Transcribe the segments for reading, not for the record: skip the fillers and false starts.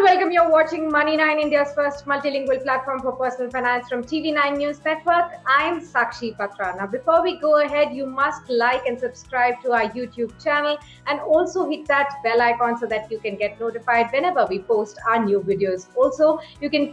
welcome. You're watching Money9, India's first multilingual platform for personal finance from TV9 News Network. I'm Sakshi Patra. Now, before we go ahead, you must like and subscribe to our YouTube channel and also hit that bell icon so that you can get notified whenever we post our new videos. Also, you can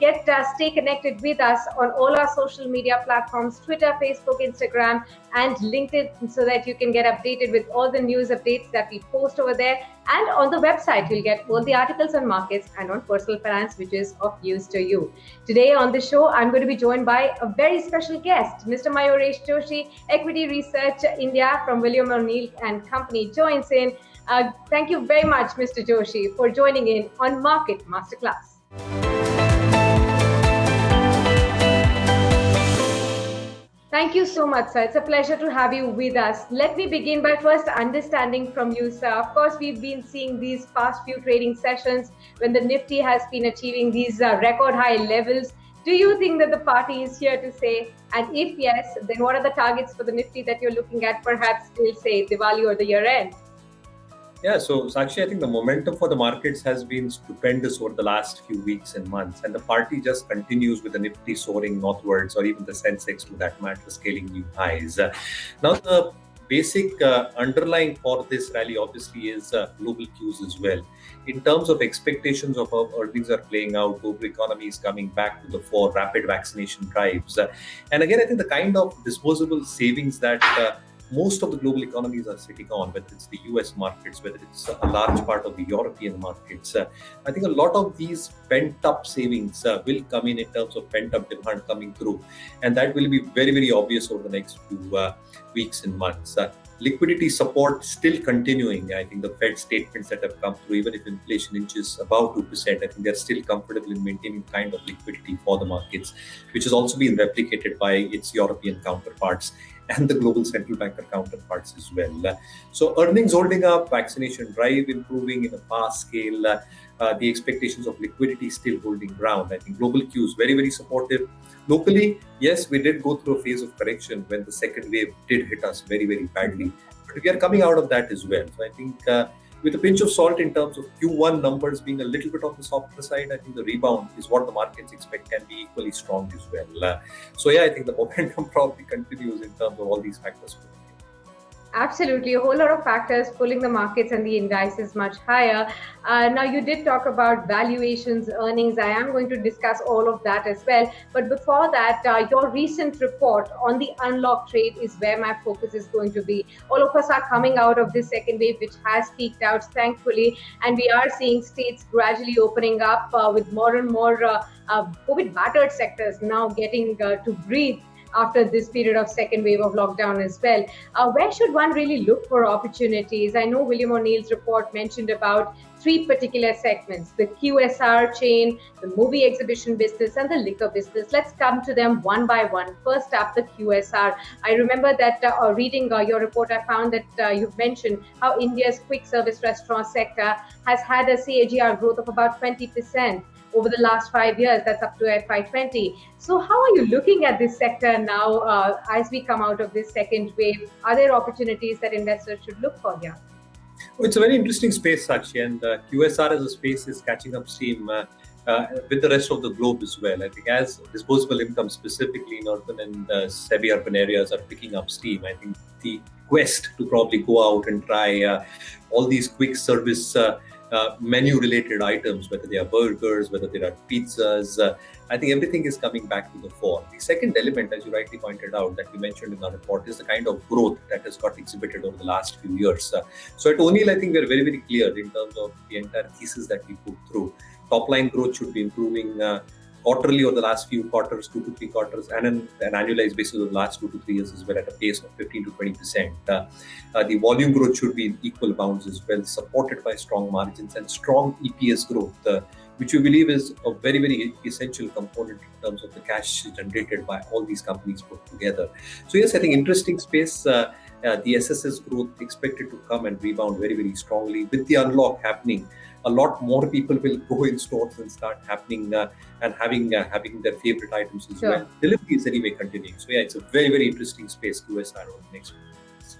stay connected with us on all our social media platforms, Twitter, Facebook, Instagram, and LinkedIn, so that you can get updated with all the news updates that we post over there. And on the website, you'll get all the articles on markets and on personal finance, which is of use to you. Today on the show, I'm going to be joined by a very special guest. Mr. Mayuresh Joshi, Equity Research India from William O'Neill and Company, joins in. Thank you very much, Mr. Joshi, for joining in on Market Masterclass. Thank you so much, sir. It's a pleasure to have you with us. Let me begin by first understanding from you, sir. Of course, we've been seeing these past few trading sessions when the Nifty has been achieving these record high levels. Do you think that the party is here to say? And if yes, then what are the targets for the Nifty that you're looking at, perhaps till say Diwali or the year end? Yeah, so Sakshi, I think the momentum for the markets has been stupendous over the last few weeks and months, and the party just continues with the Nifty soaring northwards, or even the Sensex, to that matter, scaling new highs. Now, the basic underlying for this rally obviously is global cues as well. In terms of expectations of how earnings are playing out, global economy is coming back to the fore, rapid vaccination drives. And again, I think the kind of disposable savings that most of the global economies are sitting on, whether it's the US markets, whether it's a large part of the European markets. I think a lot of these pent-up savings will come in terms of pent-up demand coming through. And that will be very, very obvious over the next few weeks and months. Liquidity support still continuing. I think the Fed statements that have come through, even if inflation inches above 2%, I think they're still comfortable in maintaining kind of liquidity for the markets, which has also been replicated by its European counterparts and the global central banker counterparts as well. So earnings holding up, vaccination drive improving in a fast scale, the expectations of liquidity still holding ground. I think global cues very, very supportive. Locally, yes, we did go through a phase of correction when the second wave did hit us very, very badly. But we are coming out of that as well. So I think with a pinch of salt in terms of Q1 numbers being a little bit on the softer side, I think the rebound is what the markets expect can be equally strong as well. So yeah, I think the momentum probably continues in terms of all these factors. Absolutely, a whole lot of factors pulling the markets and the indices much higher. Now, you did talk about valuations, earnings. I am going to discuss all of that as well. But before that, your recent report on the unlock trade is where my focus is going to be. All of us are coming out of this second wave, which has peaked out, thankfully, and we are seeing states gradually opening up with more and more COVID-battered sectors now getting to breathe after this period of second wave of lockdown as well. Where should one really look for opportunities? I know William O'Neill's report mentioned about three particular segments: the QSR chain, the movie exhibition business, and the liquor business. Let's come to them one by one. First up, the QSR. I remember that reading your report, I found that you've mentioned how India's quick service restaurant sector has had a CAGR growth of about 20% over the last 5 years. That's up to FY20. So how are you looking at this sector now as we come out of this second wave? Are there opportunities that investors should look for here? Well, it's a very interesting space, Sakshi, and QSR as a space is catching up steam with the rest of the globe as well. I think as disposable income, specifically in urban and semi-urban areas, are picking up steam, I think the quest to probably go out and try all these quick service menu related items, whether they are burgers, whether they are pizzas, I think everything is coming back to the fore. The second element, as you rightly pointed out, that we mentioned in our report, is the kind of growth that has got exhibited over the last few years. So at O'Neill, I think we're very, very clear in terms of the entire thesis that we put through. Top line growth should be improving quarterly over the last few quarters, 2 to 3 quarters, and an annualized basis of the last 2 to 3 years as well, at a pace of 15 to 20%. The volume growth should be in equal bounds as well, supported by strong margins and strong EPS growth, which we believe is a very, very essential component in terms of the cash generated by all these companies put together. So yes, I think interesting space. The SSS growth expected to come and rebound very, very strongly. With the unlock happening, a lot more people will go in stores and start happening and having their favorite items as well. Delivery is anyway continuing. So yeah, it's a very, very interesting space, QSR, over the next few months.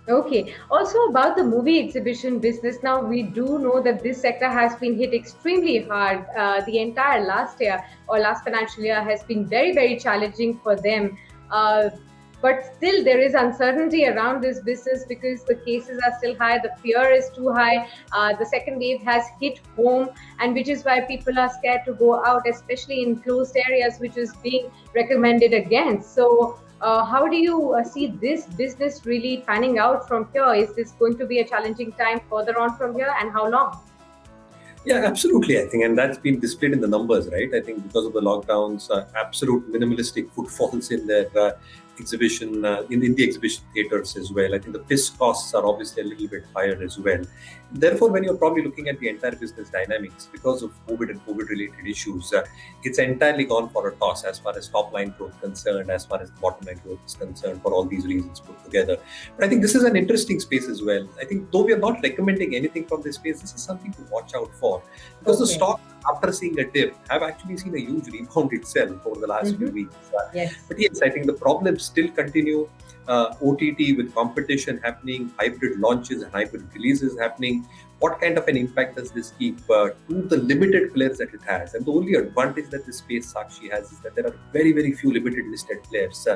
Okay. Also about the movie exhibition business, now we do know that this sector has been hit extremely hard. The entire last year or last financial year has been very, very challenging for them. Uh, but still, there is uncertainty around this business because the cases are still high, the fear is too high. The second wave has hit home, and which is why people are scared to go out, especially in closed areas, which is being recommended against. So, how do you see this business really panning out from here? Is this going to be a challenging time further on from here, and how long? Yeah, absolutely. I think, and that's been displayed in the numbers, right? I think because of the lockdowns, absolute minimalistic footfalls in their exhibition, in the exhibition theaters as well. I think the fixed costs are obviously a little bit higher as well. Therefore, when you're probably looking at the entire business dynamics, because of COVID and COVID-related issues, it's entirely gone for a toss as far as top line growth concerned, as far as bottom line growth is concerned, for all these reasons put together. But I think this is an interesting space as well. I think though we are not recommending anything from this space, this is something to watch out for because the Okay. stock, after seeing a dip, have actually seen a huge rebound itself over the last few Mm-hmm. weeks. Yes. But yes, I think the problems still continue. OTT with competition happening, hybrid launches and hybrid releases happening. What kind of an impact does this keep to the limited players that it has? And the only advantage that this space Sakshi has is that there are very, very few limited listed players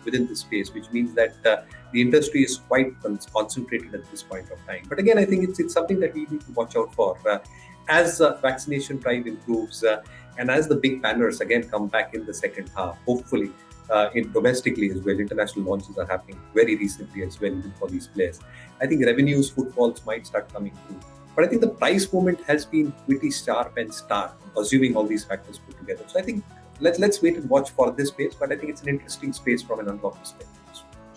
within this space, which means that the industry is quite concentrated at this point of time. But again, I think it's something that we need to watch out for as vaccination drive improves and as the big banners again come back in the second half. Hopefully, in domestically as well, international launches are happening very recently as well, even for these players. I think revenues, footfalls might start coming through. But I think the price movement has been pretty sharp and stark, assuming all these factors put together. So I think let's wait and watch for this space. But I think it's an interesting space from an unlock perspective.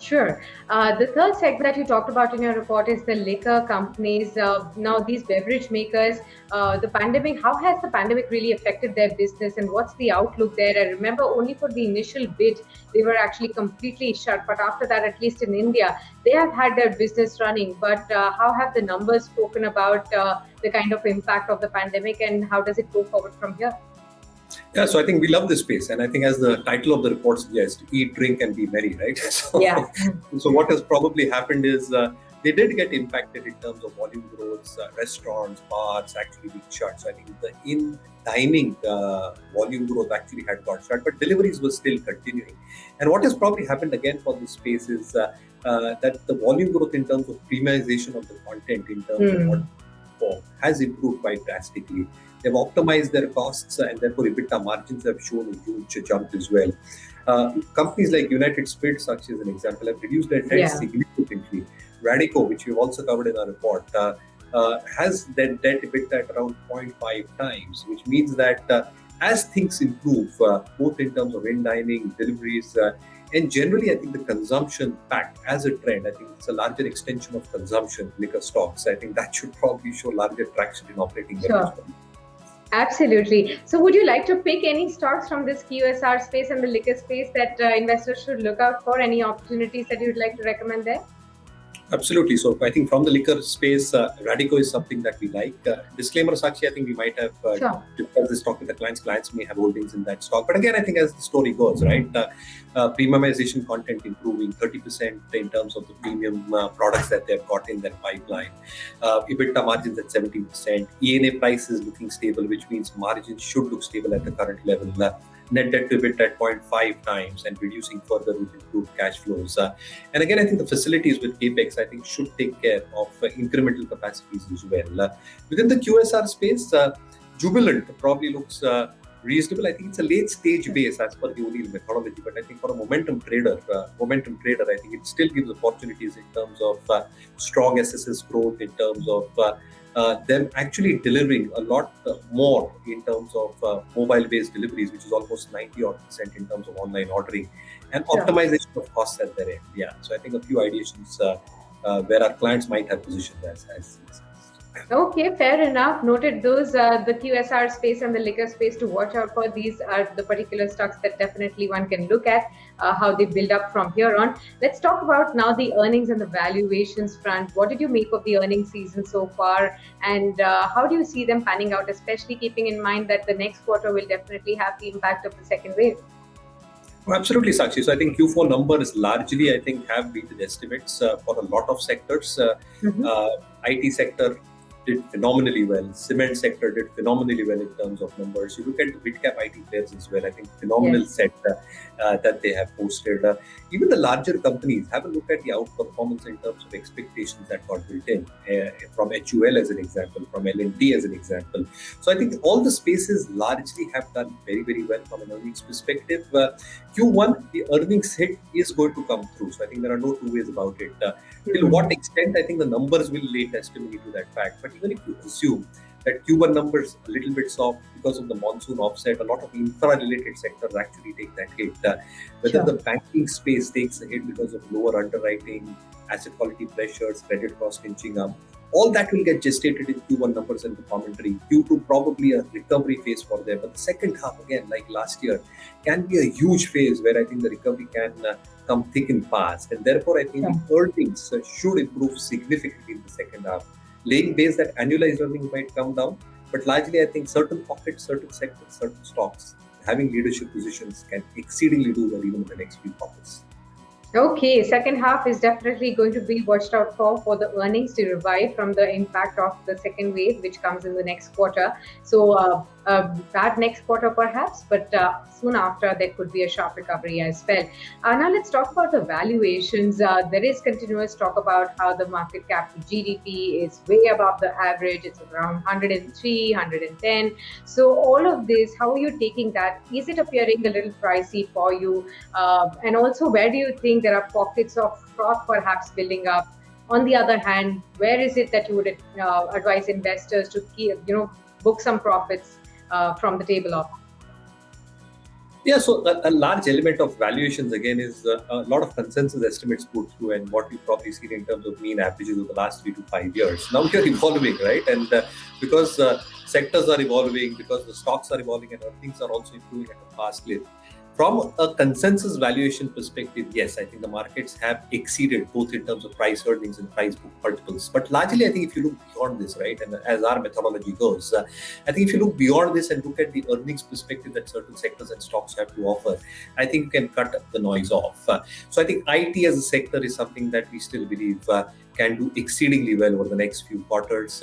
Sure. The third segment that you talked about in your report is the liquor companies. Now, these beverage makers, the pandemic, how has the pandemic really affected their business and what's the outlook there? I remember only for the initial bit, they were actually completely shut. But after that, at least in India, they have had their business running. But how have the numbers spoken about the kind of impact of the pandemic and how does it go forward from here? Yeah, so I think we love this space, and I think as the title of the report suggests, eat, drink, and be merry, right? Yeah. So what has probably happened is they did get impacted in terms of volume growth, restaurants, bars actually being shut. So I think the in dining volume growth actually had got shut, but deliveries were still continuing. And what has probably happened again for this space is that the volume growth in terms of premiumization of the content, in terms of what Hmm. has improved quite drastically. They've optimized their costs and therefore EBITDA margins have shown a huge jump as well. Companies like United Spirits, such as an example, have reduced their debt Yeah. significantly. Radico, which we've also covered in our report, has their debt EBITDA at around 0.5 times, which means that as things improve, both in terms of in dining, deliveries, and generally, I think the consumption pact as a trend, I think it's a larger extension of consumption, liquor stocks. I think that should probably show larger traction in operating leverage. Sure. Absolutely. So, would you like to pick any stocks from this QSR space and the liquor space that investors should look out for? Any opportunities that you'd like to recommend there? Absolutely. So I think from the liquor space, Radico is something that we like. Disclaimer, Sakshi, I think we might have Sure. discussed this stock with the clients. Clients may have holdings in that stock. But again, I think as the story goes, right, premiumization content improving 30% in terms of the premium products that they've got in their pipeline. EBITDA margins at 17%. ENA prices looking stable, which means margins should look stable at the current level. Net debt to EBITDA at 0.5 times and reducing further with improved cash flows. And again, I think the facilities with Capex, I think, should take care of incremental capacities as well. Within the QSR space, Jubilant probably looks reasonable. I think it's a late stage base as per the O'Neill methodology, but I think for a momentum trader, I think it still gives opportunities in terms of strong SSS growth, in terms of them actually delivering a lot more in terms of mobile-based deliveries, which is almost 90 odd percent in terms of online ordering, and Sure. optimization of costs at their end. Yeah, so I think a few ideations where our clients might have positioned as. Okay, fair enough. Noted those, the QSR space and the liquor space to watch out for. These are the particular stocks that definitely one can look at how they build up from here on. Let's talk about now the earnings and the valuations front. What did you make of the earnings season so far, and how do you see them panning out, especially keeping in mind that the next quarter will definitely have the impact of the second wave? Oh, absolutely, Sakshi. So I think Q4 numbers largely, I think, have beaten estimates for a lot of sectors. Uh, IT sector did phenomenally well. Cement sector did phenomenally well in terms of numbers. You look at the mid-cap IT players as well. I think phenomenal Yes. set that they have posted. Even the larger companies, have a look at the outperformance in terms of expectations that got built in. From HUL as an example, from L&T as an example. So I think all the spaces largely have done very, very well from an earnings perspective. Q1, the earnings hit is going to come through. So I think there are no two ways about it. Till what Hmm. extent, I think the numbers will lay testimony to that fact. But even if you assume that Q1 numbers a little bit soft because of the monsoon offset, a lot of infra-related sectors actually take that hit. Whether the Sure. banking space takes a hit because of lower underwriting, asset quality pressures, credit cost inching up, all that will get gestated in Q1 numbers and the commentary. Q2 probably a recovery phase for them, but the second half again, like last year, can be a huge phase where I think the recovery can come thick and fast, and therefore I think Sure. the earnings should improve significantly in the second half. Laying base that annualized earnings might come down, but largely I think certain pockets, certain sectors, certain stocks having leadership positions can exceedingly do well even in the next few quarters. Okay, second half is definitely going to be watched out for the earnings to revive from the impact of the second wave, which comes in the next quarter. So, that next quarter perhaps, but soon after there could be a sharp recovery as well. Now let's talk about the valuations. There is continuous talk about how the market cap to GDP is way above the average. It's around 103, 110. So, all of this, how are you taking that? Is it appearing a little pricey for you? And also, where do you think there are pockets of fraud perhaps building up? On the other hand, where is it that you would advise investors to keep, book some profits from the table of? Yeah, so a large element of valuations again is a lot of consensus estimates put through, and what we've probably seen in terms of mean averages over the last 3 to 5 years. Now we are evolving, right? And because sectors are evolving, because the stocks are evolving, and things are also improving at a fast clip. From a consensus valuation perspective, yes, I think the markets have exceeded both in terms of price earnings and price book multiples. But largely, I think if you look beyond this, right, and as our methodology goes, I think if you look beyond this and look at the earnings perspective that certain sectors and stocks have to offer, I think you can cut the noise off. So I think IT as a sector is something that we still believe can do exceedingly well over the next few quarters.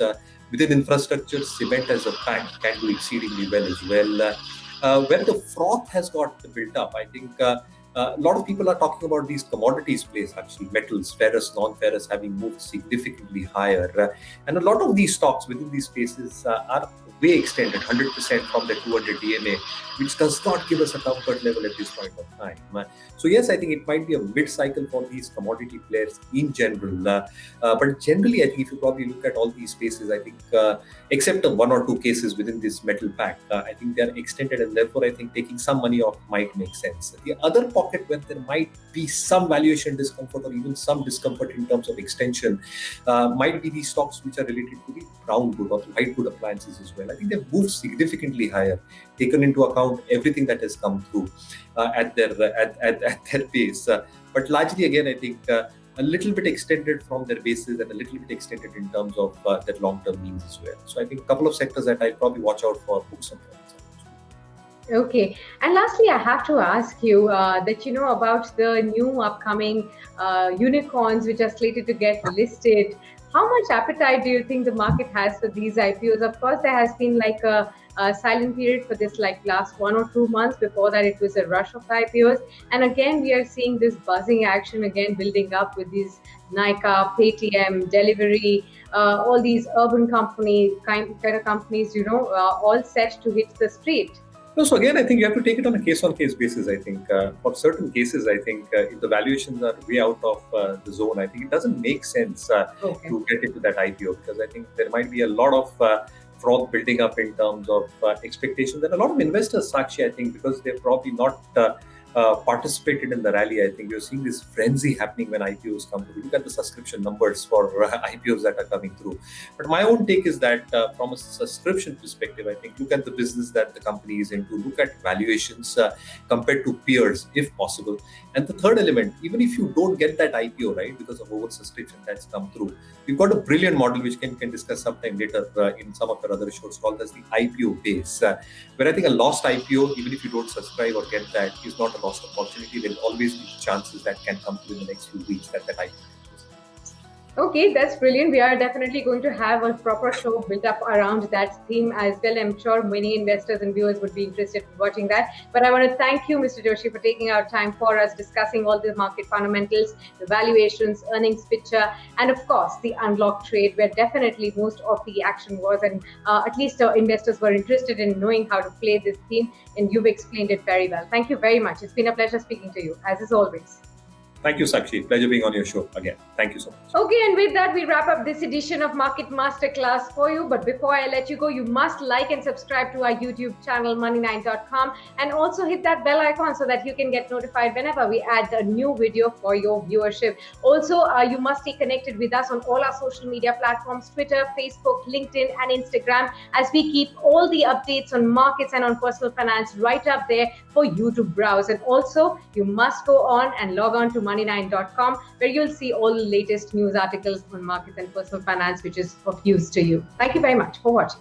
Within infrastructure, cement as a fact can do exceedingly well as well. Where the froth has got built up, I think a lot of people are talking about these commodities plays, actually, metals, ferrous, non-ferrous, having moved significantly higher. And a lot of these stocks within these spaces are way extended, 100% from the 200 DMA, which does not give us a comfort level at this point of time. So yes, I think it might be a mid-cycle for these commodity players in general. But generally, I think if you probably look at all these spaces, I think except one or two cases within this metal pack, I think they are extended, and therefore I think taking some money off might make sense. The other pocket where there might be some valuation discomfort or even some discomfort in terms of extension might be these stocks which are related to the brown good or the white good appliances as well. I think they've moved significantly higher, taken into account everything that has come through at their pace. But largely, again, I think a little bit extended from their bases and a little bit extended in terms of their long-term means as well. So I think a couple of sectors that I'll probably watch out for books and trends. Okay. And lastly, I have to ask you that you know about the new upcoming unicorns which are slated to get listed. How much appetite do you think the market has for these IPOs? Of course, there has been like a silent period for this like last 1 or 2 months. Before that, it was a rush of IPOs. And again, we are seeing this buzzing action again building up with these Nykaa, Paytm, Delivery, all these urban kind of companies, all set to hit the street. No, so again, I think you have to take it on a case-on-case basis. I think for certain cases, I think if the valuations are way out of the zone, I think it doesn't make sense Okay. to get into that IPO, because I think there might be a lot of fraud building up in terms of expectations, and a lot of investors, Sakshi, I think, because they're probably not participated in the rally. I think you're seeing this frenzy happening when IPOs come through. Look at the subscription numbers for IPOs that are coming through. But my own take is that from a subscription perspective, I think look at the business that the company is into, look at valuations compared to peers, if possible. And the third element, even if you don't get that IPO, right, because of oversubscription that's come through, we've got a brilliant model which can discuss sometime later in some of our other shows called as the IPO base, But I think a lost IPO, even if you don't subscribe or get that, is not a lost opportunity. There will always be chances that can come through in the next few weeks that IPO. Okay, that's brilliant. We are definitely going to have a proper show built up around that theme as well. I'm sure many investors and viewers would be interested in watching that. But I want to thank you, Mr. Joshi, for taking out time for us, discussing all the market fundamentals, the valuations, earnings picture, and of course, the unlock trade, where definitely most of the action was, and at least investors were interested in knowing how to play this theme. And you've explained it very well. Thank you very much. It's been a pleasure speaking to you, as is always. Thank you, Sakshi. Pleasure being on your show again. Thank you so much. Okay, and with that, we wrap up this edition of Market Masterclass for you. But before I let you go, you must like and subscribe to our YouTube channel, Money9.com, and also hit that bell icon so that you can get notified whenever we add a new video for your viewership. Also, you must stay connected with us on all our social media platforms, Twitter, Facebook, LinkedIn, and Instagram, as we keep all the updates on markets and on personal finance right up there for you to browse. And also, you must go on and log on to Money9.com, where you'll see all the latest news articles on markets and personal finance, which is of use to you. Thank you very much for watching.